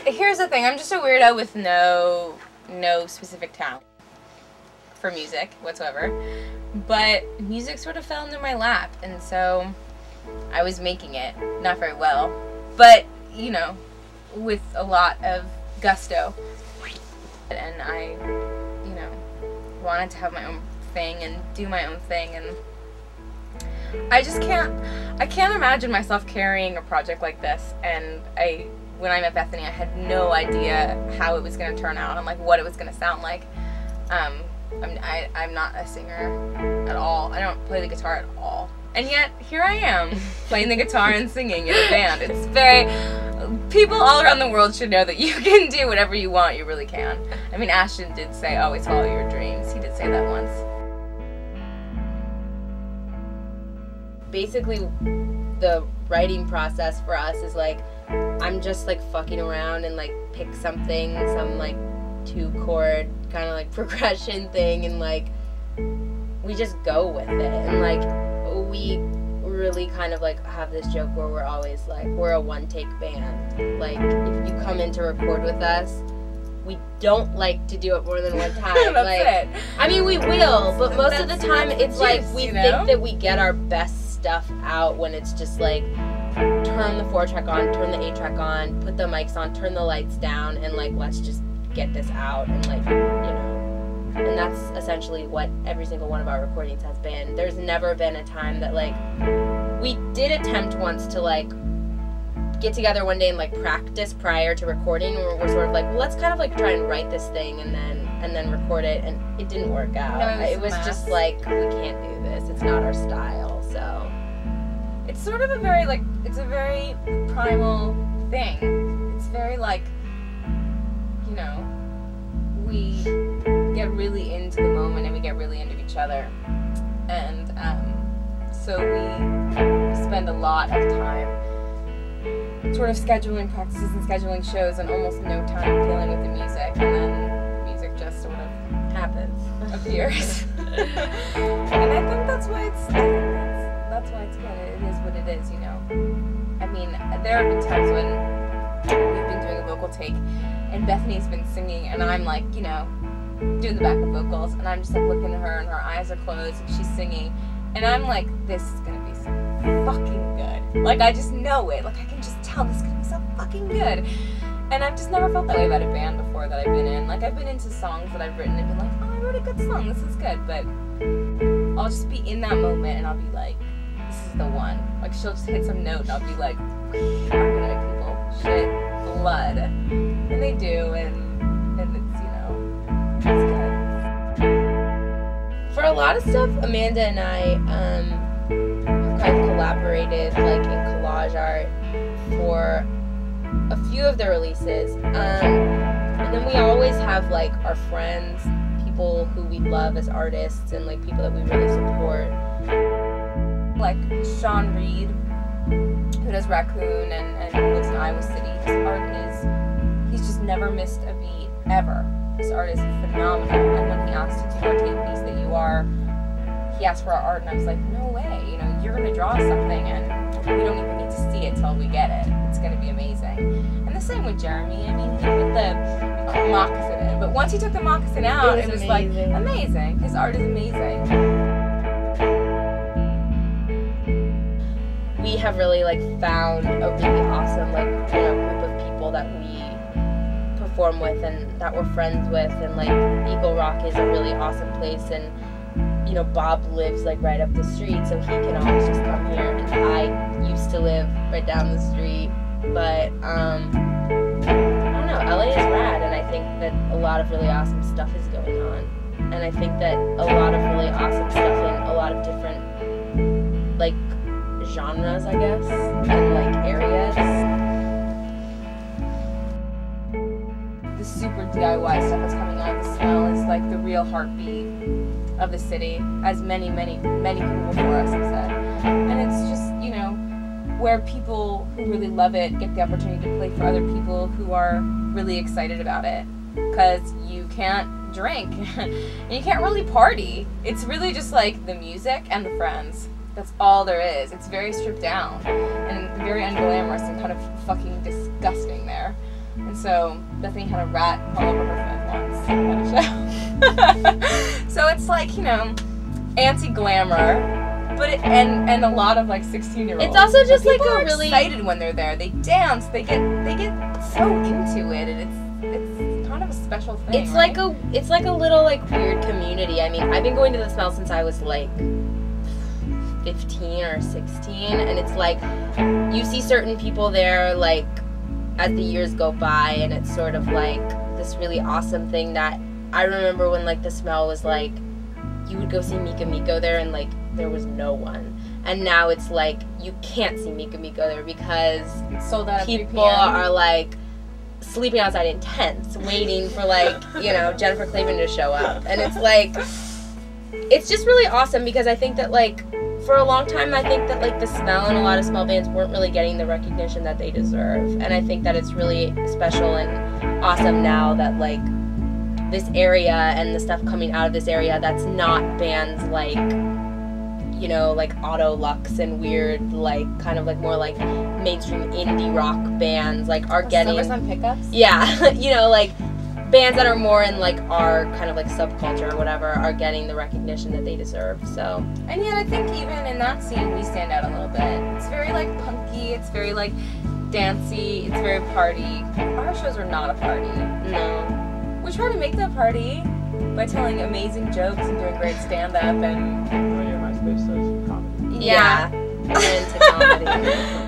here's the thing, I'm just a weirdo with no specific talent for music whatsoever, but music sort of fell into my lap, and so I was making it, not very well, but, you know, with a lot of gusto, and I, you know, wanted to have my own thing and do my own thing, and I can't imagine myself carrying a project like this. And when I met Bethany, I had no idea how it was going to turn out and like what it was going to sound like. I'm not a singer at all. I don't play the guitar at all, and yet here I am playing the guitar and singing in a band. It's very, people all around the world should know that you can do whatever you want. You really can. I mean, Ashton did say always follow your dreams. He did say that once. Basically, the writing process for us is like, I'm just like fucking around and like pick something, some like 2-chord kind of like progression thing, and like we just go with it. And like we really kind of like have this joke where we're always like, we're a one-take band. Like if you come in to record with us, we don't like to do it more than one time. That's like it. I mean, we will, but most of the time it's like juice, we you think know? that we get our best stuff out when it's just like, turn the 4-track on, turn the 8-track on, put the mics on, turn the lights down, and like let's just get this out, and like, you know, and that's essentially what every single one of our recordings has been. There's never been a time that like, we did attempt once to like get together one day and like practice prior to recording, where we're sort of like, well, let's kind of like try and write this thing and then record it, and it didn't work out. No, it was it was a just mess. like, we can't do this, it's not our style. So It's sort of a very, like, it's a very primal thing. It's very, like, you know, we get really into the moment and we get really into each other. And so we spend a lot of time sort of scheduling practices and scheduling shows and almost no time dealing with the music. And then music just sort of happens. appears. And I think that's why that's why it's good. It is what it is, you know. I mean, there have been times when we've been doing a vocal take and Bethany's been singing and I'm like, you know, doing the backup vocals, and I'm just like looking at her and her eyes are closed and she's singing, and I'm like, this is gonna be so fucking good. Like, I just know it. Like, I can just tell this is gonna be so fucking good. And I've just never felt that way about a band before that I've been in. Like, I've been into songs that I've written and been like, oh, I wrote a good song, this is good, but I'll just be in that moment and I'll be like, this is the one. Like, she'll just hit some note and I'll be like, I'm gonna make people shit blood. And they do, and it's, you know, it's good. For a lot of stuff, Amanda and I have kind of collaborated, like, in collage art for a few of the releases. And then we always have, like, our friends, people who we love as artists, and, like, people that we really support. Like Sean Reed, who does Raccoon and lives in Iowa City. His art is, he's just never missed a beat, ever. His art is phenomenal. And when he asked to do our tape piece that you are, he asked for our art, and I was like, no way, you know, you're gonna draw something and we don't even need to see it till we get it. It's gonna be amazing. And the same with Jeremy. I mean, he put the moccasin in, but once he took the moccasin out, it was like amazing. His art is amazing. We have really, like, found a really awesome, like, you know, group of people that we perform with and that we're friends with, and, like, Eagle Rock is a really awesome place, and, you know, Bob lives, like, right up the street, so he can always just come here, and I used to live right down the street, but, I don't know, LA is rad, and I think that a lot of really awesome stuff is going on, and I think that a lot of really awesome stuff in a lot of different, like, genres, I guess, and like areas. The super DIY stuff that's coming out of the smell is like the real heartbeat of the city, as many people before us have said. And it's just, you know, where people who really love it get the opportunity to play for other people who are really excited about it. Because you can't drink and you can't really party. It's really just like the music and the friends. That's all there is. It's very stripped down and very unglamorous and kind of fucking disgusting there. And so Bethany had a rat crawl over her foot once at a show. So it's like, you know, anti-glamour, but and a lot of like 16-year-olds. It's also just like people a are really excited when they're there. They dance. They get so into it, and it's kind of a special thing. It's right? like a little like weird community. I mean, I've been going to the Smell since I was like 15 or 16, and it's like you see certain people there like as the years go by, and it's sort of like this really awesome thing that I remember when like the Smell was like you would go see Mika Miko there and like there was no one, and now it's like you can't see Mika Miko there because it's sold out at 3 people p.m. are like sleeping outside in tents waiting for like, you know, Jennifer Clavin to show up. And it's like, it's just really awesome because I think that like for a long time I think that like the Smell and a lot of small bands weren't really getting the recognition that they deserve, and I think that it's really special and awesome now that like this area and the stuff coming out of this area that's not bands like, you know, like Auto Lux and weird, like, kind of like more like mainstream indie rock bands, like, are getting... Summertime Pickups? Yeah, you know, like, bands that are more in, like, our kind of, like, subculture or whatever are getting the recognition that they deserve, so... And yet I think even in that scene we stand out a little bit. It's very, like, punky, it's very, like, dancey, it's very party. Our shows are not a party. No. We try to make them a party by telling amazing jokes and doing great stand-up and... Your MySpace says comedy. Yeah. We're into comedy.